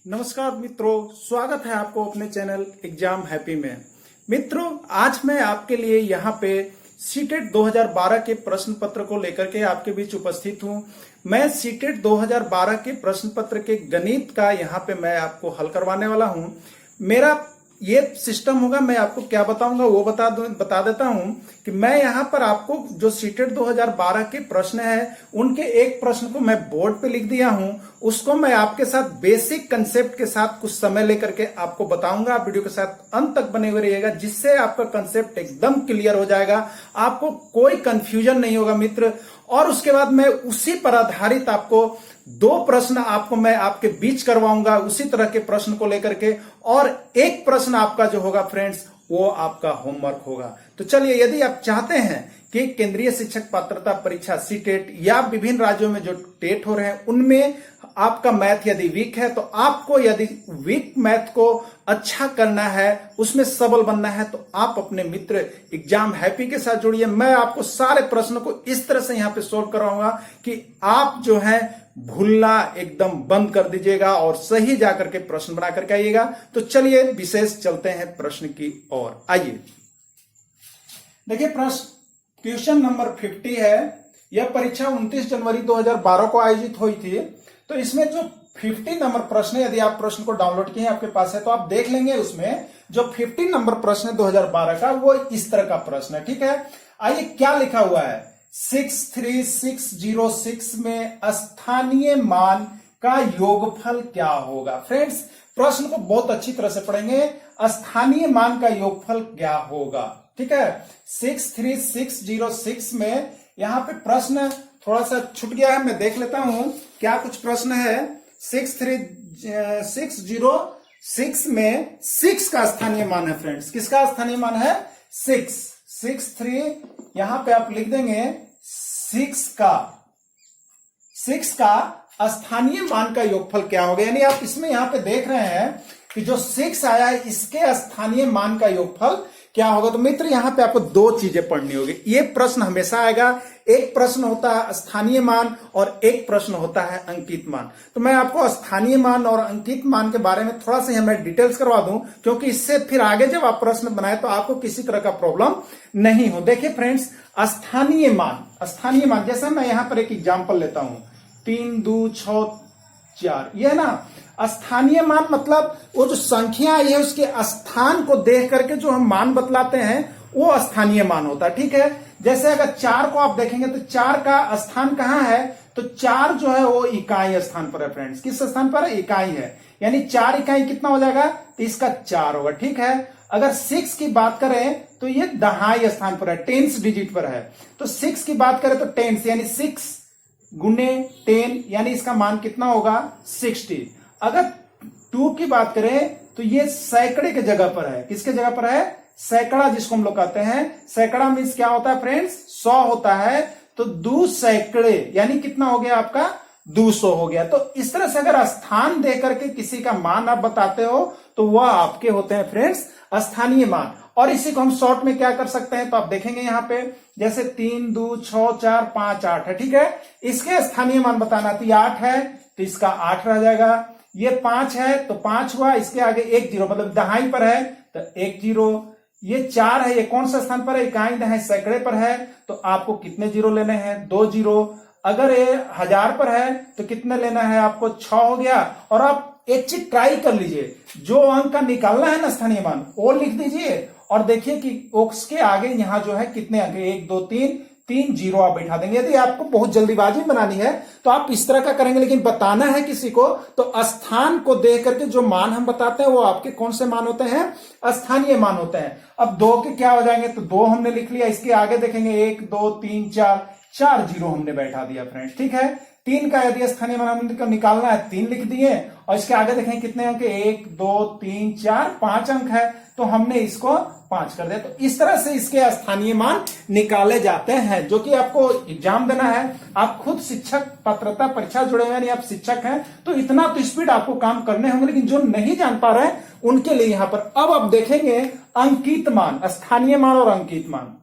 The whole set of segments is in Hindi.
नमस्कार मित्रों, स्वागत है आपको अपने चैनल एग्जाम हैप्पी में। मित्रों, आज मैं आपके लिए यहाँ पे सीटेट 2012 के प्रश्न पत्र को लेकर के आपके बीच उपस्थित हूँ। मैं सीटेट 2012 के प्रश्न पत्र के गणित का यहाँ पे मैं आपको हल करवाने वाला हूँ। मेरा ये सिस्टम होगा, मैं आपको क्या बताऊंगा वो बता देता हूं कि मैं यहां पर आपको जो सीटेट 2012 के प्रश्न है उनके एक प्रश्न को मैं बोर्ड पे लिख दिया हूं, उसको मैं आपके साथ बेसिक कंसेप्ट के साथ कुछ समय लेकर के आपको बताऊंगा। आप वीडियो के साथ अंत तक बने हुए रहिएगा, जिससे आपका कंसेप्ट एकदम क्लियर हो जाएगा, आपको कोई कंफ्यूजन नहीं होगा मित्र। और उसके बाद मैं उसी पर आधारित आपको दो प्रश्न मैं आपके बीच करवाऊंगा, उसी तरह के प्रश्न को लेकर के, और एक प्रश्न आपका जो होगा फ्रेंड्स वो आपका होमवर्क होगा। तो चलिए, यदि आप चाहते हैं कि केंद्रीय शिक्षक पात्रता परीक्षा सीटेट या विभिन्न राज्यों में जो टेट हो रहे हैं उनमें आपका मैथ यदि वीक है, तो आपको यदि वीक मैथ को अच्छा करना है, उसमें सबल बनना है, तो आप अपने मित्र एग्जाम हैप्पी के साथ जुड़िए। मैं आपको सारे प्रश्नों को इस तरह से यहां पे सोल्व कराऊंगा कि आप जो है भूलना एकदम बंद कर दीजिएगा और सही जाकर के प्रश्न बना करके आइएगा। तो चलिए विशेष चलते हैं प्रश्न की ओर। आइए देखिए, प्रश्न क्वेश्चन नंबर 50 है। यह परीक्षा 29 जनवरी 2012 को आयोजित हुई थी। तो इसमें जो 50 नंबर प्रश्न है, यदि आप प्रश्न को डाउनलोड किए आपके पास है तो आप देख लेंगे, उसमें जो 50 नंबर प्रश्न है 2012 का वो इस तरह का प्रश्न है। ठीक है, आइए क्या लिखा हुआ है। 63606 में स्थानीय मान का योगफल क्या होगा। फ्रेंड्स, प्रश्न को बहुत अच्छी तरह से पढ़ेंगे। स्थानीय मान का योगफल क्या होगा, ठीक है। 63606 में यहां पे प्रश्न थोड़ा सा छूट गया है, मैं देख लेता हूं क्या कुछ प्रश्न है। 63606 में 6 का स्थानीय मान है फ्रेंड्स। किसका स्थानीय मान है? 6 यहां पे आप लिख देंगे 6 का स्थानीय मान का योगफल क्या होगा। यानी आप इसमें यहां पे देख रहे हैं कि जो 6 आया है इसके स्थानीय मान का योगफल क्या होगा। तो मित्र, यहां पे आपको दो चीजें पढ़नी होगी। ये प्रश्न हमेशा आएगा, एक प्रश्न होता है स्थानीय मान और एक प्रश्न होता है अंकित मान। तो मैं आपको स्थानीय मान और अंकित मान के बारे में थोड़ा सा मैं डिटेल्स करवा दूं, क्योंकि इससे फिर आगे जब आप प्रश्न बनाए तो आपको किसी तरह का प्रॉब्लम नहीं हो। देखिए फ्रेंड्स, स्थानीय मान जैसा मैं यहां पर एक एग्जाम्पल लेता हूं, 3 2 6 4, यह ना स्थानीय मान मतलब वो जो संख्या आई है उसके स्थान को देख करके जो हम मान बतलाते हैं वो स्थानीय मान होता है। ठीक है, जैसे अगर 4 को आप देखेंगे तो 4 का स्थान कहां है, तो 4 जो है वो इकाई स्थान पर है फ्रेंड्स। किस स्थान पर है? इकाई है। यानी 4 इकाई कितना हो जाएगा, तो इसका 4 होगा। ठीक है, अगर 6 की बात करें तो ये दहाई स्थान पर है, टेंस डिजिट पर है। तो 6 की बात करें तो टेंस यानी 6 गुने 10, यानी इसका मान कितना होगा? 60। अगर 2 की बात करें तो ये सैकड़े के जगह पर है। किसके जगह पर है? सैकड़ा, जिसको हम लोग कहते हैं। सैकड़ा मीन्स क्या होता है फ्रेंड्स? 100 होता है। तो 2 सैकड़े यानी कितना हो गया आपका? 200 हो गया। तो इस तरह से अगर स्थान दे करके किसी का मान आप बताते हो तो वह आपके होते हैं फ्रेंड्स स्थानीय मान। और इसी को हम शॉर्ट में क्या कर सकते हैं, तो आप देखेंगे यहां पे जैसे 3 2 6 4 5 8 है। ठीक है, इसके स्थानीय मान बताना, तो ये 8 है तो इसका 8 रह जाएगा। ये 5 है तो 5 हुआ, इसके आगे 1 0 मतलब दहाई पर है तो 1 0। ये 4 है, ये कौन सा स्थान पर है? इकाई दहाई सैकड़े पर है। तो आपको कितने जीरो लेने हैं? 2 0। अगर ये 1000 पर है तो कितने लेना है आपको? 6 हो गया। और आप एक चीज ट्राई कर लीजिए, जो अंक का निकालना है ना स्थानीय मान वो लिख दीजिए और देखिए कि उसके आगे यहां जो है कितने अंक, 1 2 3 जीरो आप बैठा देंगे। यदि आपको बहुत जल्दीबाजी बनानी है तो आप इस तरह का करेंगे, लेकिन बताना है किसी को तो स्थान को देख करके जो मान हम बताते हैं वो आपके कौन से मान होते हैं? स्थानीय मान होते हैं। अब 2 के क्या हो जाएंगे, तो 2 हमने लिख लिया। इसके आगे देखेंगे 1 2 3 4 जीरो हमने बैठा दिया फ्रेंड्स। ठीक है, 3 का यदि स्थानीय मान हमको निकालना है 3 लिख दिए। और इसके आगे देखें कितने अंक, 1 2 3 4 5 अंक है तो हमने इसको 5 कर दिया। तो इस तरह से इसके स्थानीय मान निकाले जाते हैं, जो कि आपको एग्जाम देना है। आप खुद शिक्षक पात्रता परीक्षा जुड़े हुए हैं, आप शिक्षक हैं तो इतना तो स्पीड आपको काम करने होंगे, लेकिन जो नहीं जान पा रहे हैं उनके लिए यहां पर अब आप देखेंगे अंकित मान, स्थानीय मान और अंकित मान।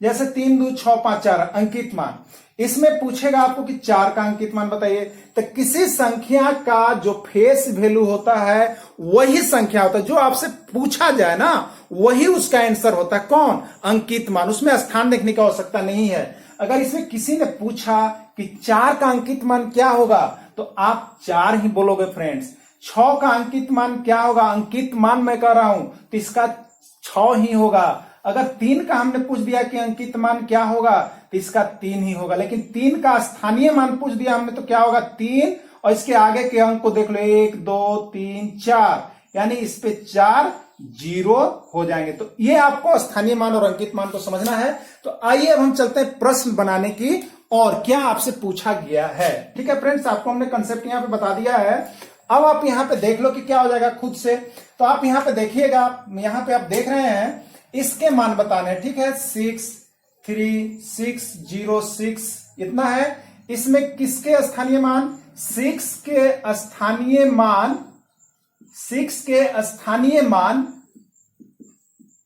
जैसे 3 2 6 5 4 अंकित मान। इसमें पूछेगा आपको कि 4 का अंकित मान बताइए। तो किसी संख्या का जो फेस वैल्यू होता है वही संख्या होता है, जो आपसे पूछा जाए ना वही उसका आंसर होता है। कौन? अंकित मान। उसमें स्थान देखने की आवश्यकता नहीं है। अगर इसमें किसी ने पूछा कि 4 का अंकित मान क्या होगा तो आप 4 ही बोलोगे फ्रेंड्स। 6 का अंकित मान क्या होगा? अंकित मान मैं कह रहा हूं तो इसका 6 ही होगा। अगर 3 का हमने पूछ दिया कि अंकित मान क्या होगा तो इसका 3 ही होगा। लेकिन 3 का स्थानीय मान पूछ दिया हमने तो क्या होगा? 3 और इसके आगे के अंक को देख लो 1 2 3 4, यानी इस पे 4 जीरो हो जाएंगे। तो ये आपको स्थानीय मान और अंकित मान को समझना है। तो आइए अब हम चलते हैं प्रश्न बनाने की और क्या आपसे पूछा गया है। ठीक है फ्रेंड्स, आपको हमने कंसेप्ट यहां पे बता दिया है। अब आप यहां पे देख लो कि क्या हो जाएगा खुद से। तो आप यहां पे देखिएगा, यहां पे आप देख रहे हैं इसके मान बताने हैं। ठीक है, 6 3 6 0 6 इतना है। इसमें किसके स्थानीय मान? 6 के स्थानीय मान, 6 के स्थानीय मान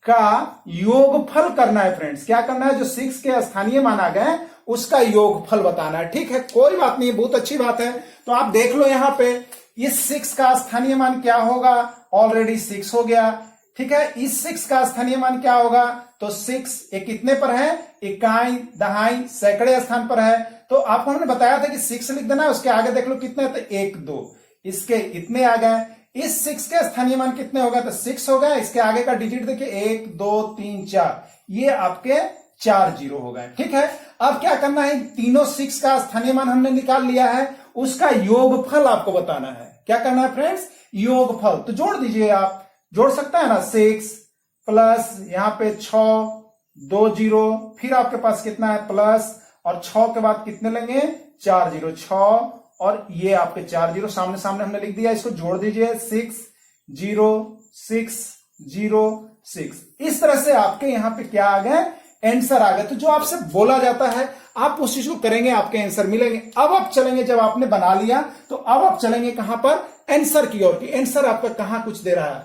का योगफल करना है फ्रेंड्स। क्या करना है? जो 6 के स्थानीय मान आ गए उसका योगफल बताना है। ठीक है, कोई बात नहीं, बहुत अच्छी बात है। तो आप देख लो यहां पे इस 6 का स्थानीय मान क्या होगा? ऑलरेडी 6 हो गया। ठीक है, इस 6 का स्थानीय मान क्या होगा? तो 6 ये कितने पर है? इकाई, दहाई, सैकड़े स्थान पर है। तो आपको हमने बताया था कि 6 लिख देना, उसके आगे देख लो कितने, तो 1 2 इसके इतने आ गए। इस 6 के स्थानीय मान कितने होगा? तो 6 हो गए। इसके आगे का डिजिट देखिए 1 2 3 4, ये आपके 4 जीरो हो गए। ठीक है, अब क्या करना है? तीनों 6 का स्थानीय मान हमने निकाल लिया है, उसका योगफल आपको बताना है। क्या करना है फ्रेंड्स? योगफल। तो जोड़ दीजिए, आप जोड़ सकता है ना। 6 प्लस यहां पे 6 2 जीरो, फिर आपके पास कितना है? प्लस, और 6 के बाद कितने लेंगे? 4 जीरो, 6 और ये आपके 4 जीरो सामने सामने हमने लिख दिया। इसको जोड़ दीजिए 6 0 6 0 6। इस तरह से आपके यहां पे क्या आ गए? आंसर आ गए। तो जो आपसे बोला जाता है आप उस चीज को करेंगे, आपके आंसर मिलेंगे। अब आप चलेंगे, जब आपने बना लिया तो अब आप चलेंगे कहां पर? आंसर की ओर। की आंसर आपका कहां कुछ दे रहा है।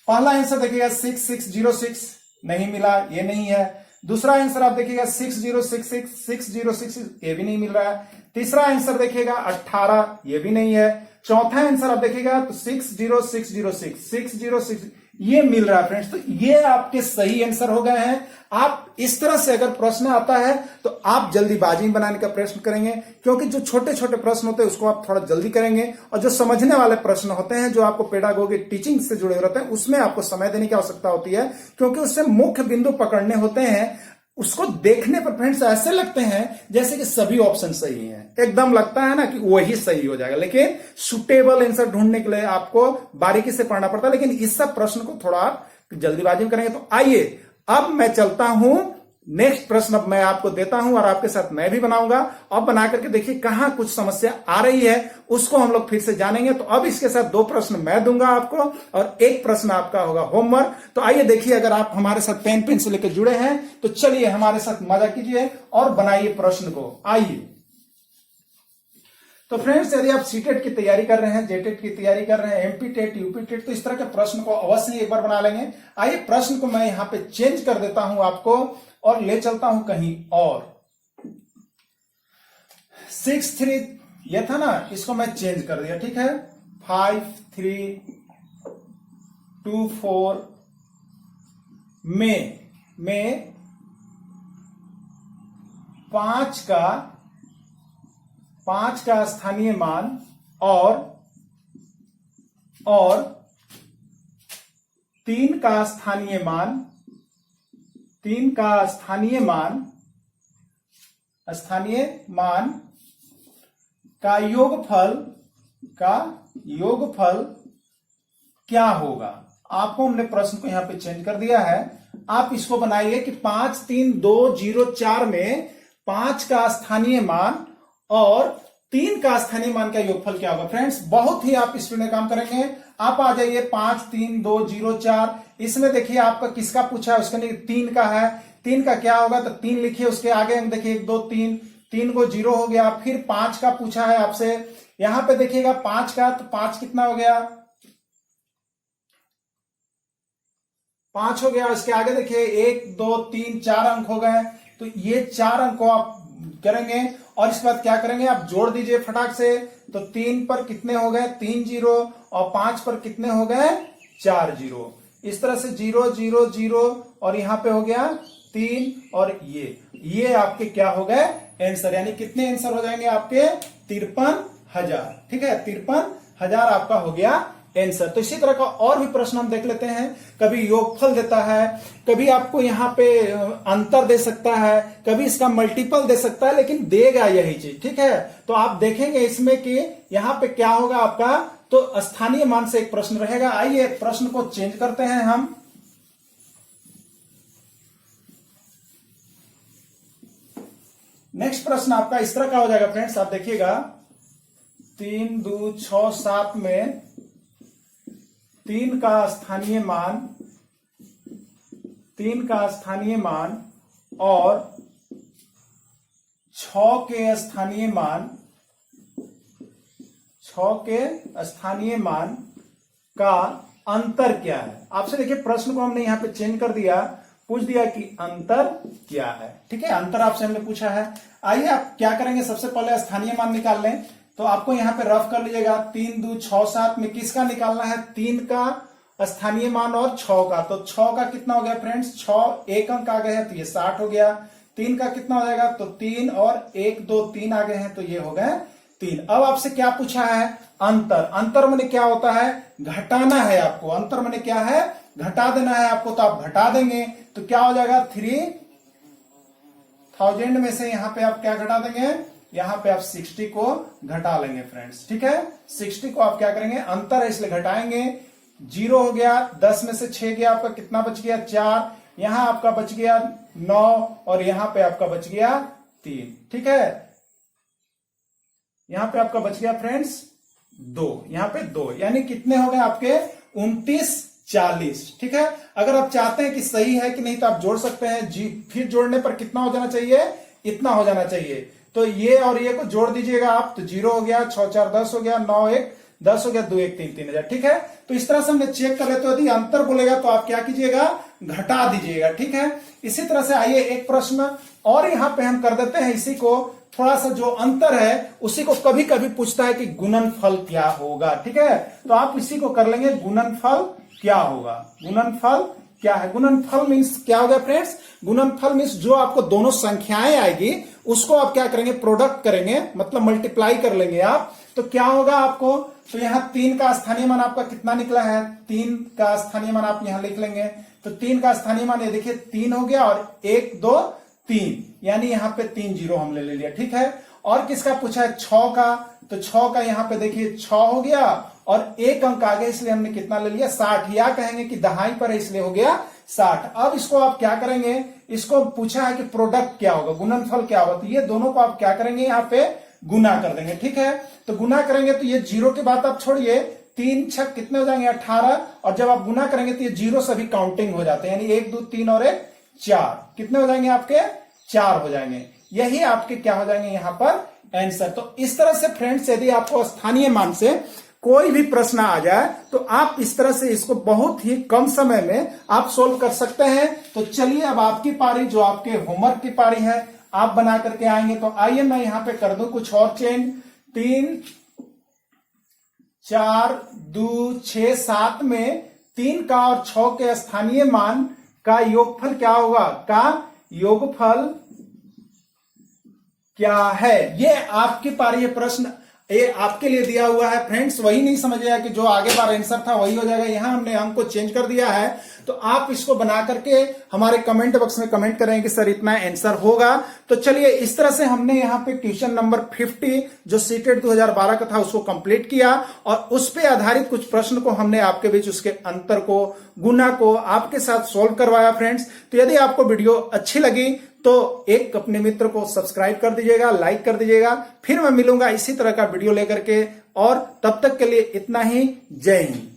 पहला आंसर देखिएगा 6 6 0 6, नहीं मिला, ये नहीं है। दूसरा आंसर आप देखिएगा 6 0 6 6 6 0 6, ये भी नहीं मिल रहा है। तीसरा आंसर देखिएगा 18, ये भी नहीं है। चौथा आंसर आप देखिएगा तो 6 0 6 0 6 6 0 6, ये मिल रहा है फ्रेंड्स। तो ये आपके सही आंसर हो गए हैं। आप इस तरह से अगर प्रश्न आता है तो आप जल्दीबाजी बनाने का प्रश्न करेंगे, क्योंकि जो छोटे छोटे प्रश्न होते हैं उसको आप थोड़ा जल्दी करेंगे, और जो समझने वाले प्रश्न होते हैं, जो आपको पेडागोगी टीचिंग से जुड़े रहते हैं, उसमें आपको समय देने की आवश्यकता होती है, क्योंकि उससे मुख्य बिंदु पकड़ने होते हैं। उसको देखने पर फ्रेंड्स ऐसे लगते हैं जैसे कि सभी ऑप्शन सही हैं, एकदम लगता है ना कि वही सही हो जाएगा, लेकिन सुटेबल आंसर ढूंढने के लिए आपको बारीकी से पढ़ना पड़ता है। लेकिन इस सब प्रश्न को थोड़ा आप जल्दीबाजी में करेंगे। तो आइए अब मैं चलता हूं, नेक्स्ट प्रश्न अब मैं आपको देता हूं और आपके साथ मैं भी बनाऊंगा। अब बना करके देखिए कहां कुछ समस्या आ रही है, उसको हम लोग फिर से जानेंगे। तो अब इसके साथ 2 प्रश्न मैं दूंगा आपको और 1 प्रश्न आपका होगा होमवर्क। तो आइए देखिए, अगर आप हमारे साथ पेन पेंसिल लेकर जुड़े हैं तो चलिए हमारे साथ मजा कीजिए और बनाइए प्रश्न को। आइए। तो फ्रेंड्स, यदि आप सीटेट की तैयारी कर रहे हैं, जेटेट की तैयारी कर रहे हैं, एमपी टेट, यूपी टेट, तो इस तरह के प्रश्न को अवश्य ही एक बार बना लेंगे। आइए प्रश्न को मैं यहां पे चेंज कर देता हूं आपको और ले चलता हूं कहीं और। 6 3 ये था ना, इसको मैं चेंज कर दिया। ठीक है, 5 3 2 4 में 5 का स्थानीय मान और 3 का स्थानीय मान, 3 का स्थानीय मान का योगफल क्या होगा। आपको हमने प्रश्न को यहां पे चेंज कर दिया है। आप इसको बनाइए कि 5 3 2 0 4 में 5 का स्थानीय मान और 3 का स्थानीय मान का योगफल क्या होगा। फ्रेंड्स, बहुत ही आप स्पीड में काम करेंगे। आप आ जाइए 5 3 2 0 4, इसमें देखिए आपका किसका पूछा है, उसके लिए 3 का है। 3 का क्या होगा, तो 3 लिखिए, उसके आगे हम देखिए 1 2 3, 3 को 0 हो गया। फिर 5 का पूछा है आपसे, यहां पे देखिएगा 5 का, तो 5 कितना हो गया, 5 हो गया। इसके आगे देखिए 1 2 3 4 अंक हो गए। तो ये 4 अंक को आप करेंगे और इसके बाद क्या करेंगे, आप जोड़ दीजिए फटाक से। तो 3 पर कितने हो गए, 3 जीरो, और 5 पर कितने हो गए, 4 जीरो। इस तरह से 0 0 0 और यहां पे हो गया 3 और ये आपके क्या हो गए आंसर। यानी कितने आंसर हो जाएंगे आपके, 53,000। ठीक है, 53,000 आपका हो गया आंसर। तो इसी तरह का और भी प्रश्न हम देख लेते हैं। कभी योगफल देता है, कभी आपको यहाँ पे अंतर दे सकता है, कभी इसका मल्टीपल दे सकता है, लेकिन देगा यही चीज। ठीक है, तो आप देखेंगे इसमें कि यहाँ पे क्या होगा आपका, तो स्थानीय मान से एक प्रश्न रहेगा। आइए प्रश्न को चेंज करते हैं हम। नेक्स्ट प्रश्न आपका इस तरह का हो जाएगा फ्रेंड्स, आप देखिएगा 3 2 6 7 में 3 का स्थानीय मान और 6 के स्थानीय मान का अंतर क्या है। आपसे देखिए प्रश्न को हमने यहां पे चेंज कर दिया, पूछ दिया कि अंतर क्या है। ठीक है, अंतर आपसे हमने पूछा है। आइए आप क्या करेंगे, सबसे पहले स्थानीय मान निकाल लें। तो आपको यहां पे रफ कर लीजिएगा, 3 2 6 7 में किसका निकालना है, 3 का स्थानीय मान और 6 का। तो 6 का कितना हो गया फ्रेंड्स, 6 एक अंक आ गए हैं तो ये 60 हो गया। 3 का कितना हो जाएगा, तो 3 और 1 2 3 आ गए हैं तो ये हो गए 3। अब आपसे क्या पूछा है, अंतर। अंतर माने क्या होता है, घटाना है आपको। अंतर माने क्या है, घटा देना है आपको। तो आप घटा देंगे तो क्या हो जाएगा, 3000 में से यहां पे आप क्या घटा देंगे, यहां पे आप 60 को घटा लेंगे फ्रेंड्स। ठीक है, 60 को आप क्या करेंगे, अंतर है इसलिए घटाएंगे। 0 हो गया, 10 में से 6 गया, आपका कितना बच गया, 4। यहां आपका बच गया 9 और यहां पे आपका बच गया 3। ठीक है, यहां पे आपका बच गया फ्रेंड्स 2, यहां पे 2, यानी कितने हो गए आपके 29 40। ठीक है, अगर आप चाहते हैं कि सही है कि नहीं तो आप जोड़ सकते हैं। फिर जोड़ने पर कितना हो जाना चाहिए, इतना हो जाना चाहिए। तो ये और ये को जोड़ दीजिएगा आप, तो 0 हो गया, 6 4 10 हो गया, 9 1 10 हो गया, 2 1 3 3000। ठीक है, तो इस तरह से हमने चेक कर ले। तो यदि अंतर बोलेगा तो आप क्या कीजिएगा, घटा दीजिएगा। ठीक है, इसी तरह से आइए एक प्रश्न और यहां पे हम कर देते हैं। इसी को थोड़ा सा जो अंतर है उसी को कभी कभी पूछता है कि गुणनफल क्या होगा। ठीक है, तो आप इसी को कर लेंगे, गुणनफल क्या होगा। गुणनफल क्या है, गुणनफल मीन्स क्या होगा फ्रेंड्स, गुणनफल मीन्स जो आपको दोनों संख्याएं आएगी उसको आप क्या करेंगे, प्रोडक्ट करेंगे, मतलब मल्टीप्लाई कर लेंगे आप। तो क्या होगा आपको, तो यहां 3 का स्थानीय मान आपका कितना निकला है, 3 का स्थानीय मान आप यहां लिख लेंगे। तो 3 का स्थानीय मान ये देखिए 3 हो गया और 1 2 3, यानी यहां पे 3 जीरो हमने ले लिया। ठीक है, और किसका पूछा है, 6 का। तो 6 का यहां पे देखिए 6 हो गया और 1 अंक आ गया, इसलिए हमने कितना ले लिया, 60। या कहेंगे कि दहाई पर है इसलिए हो गया 60। अब इसको आप क्या करेंगे, इसको पूछा है कि प्रोडक्ट क्या होगा, गुणनफल क्या होगा। तो ये दोनों को आप क्या करेंगे, यहां पे गुना कर देंगे। ठीक है, तो गुना करेंगे तो ये 0 के बाद आप छोड़िए, 3 6 कितने हो जाएंगे, 18। और जब आप गुना करेंगे तो ये 0 सभी काउंटिंग हो जाते हैं, यानी 1 2 3 और 1 4। कितने हो जाएंगे आपके, 4 हो जाएंगे। यही आपके क्या हो जाएंगे यहां पर आंसर। तो इस तरह से फ्रेंड्स यदि आपको स्थानीय मान से कोई भी प्रश्न आ जाए तो आप इस तरह से इसको बहुत ही कम समय में आप सोल्व कर सकते हैं। तो चलिए अब आपकी पारी, जो आपके होमवर्क की पारी है, आप बना करके आएंगे। तो आइए मैं यहां पे कर दूं कुछ और चेंज। 3 4 2 6 7 में 3 का और 6 के स्थानीय मान का योगफल क्या होगा, का योगफल क्या है। ये आपकी पारी है प्रश्न, ये आपके लिए दिया हुआ है फ्रेंड्स। वही नहीं समझिएगा कि जो आगे बार आंसर था वही हो जाएगा, यहां हमने अंक को चेंज कर दिया है। तो आप इसको बना करके हमारे कमेंट बॉक्स में कमेंट करेंगे कि सर इतना आंसर होगा। तो चलिए इस तरह से हमने यहाँ पे क्वेश्चन नंबर 50 जो सीटेट 2012 का था उसको कंप्लीट किया और उस पे आधारित कुछ प्रश्न को हमने आपके बीच उसके अंतर को, गुना को आपके साथ सोल्व करवाया फ्रेंड्स। तो यदि आपको वीडियो अच्छी लगी तो एक अपने मित्र को सब्सक्राइब कर दीजिएगा, लाइक कर दीजिएगा। फिर मैं मिलूंगा इसी तरह का वीडियो लेकर के, और तब तक के लिए इतना ही। जय हिंद।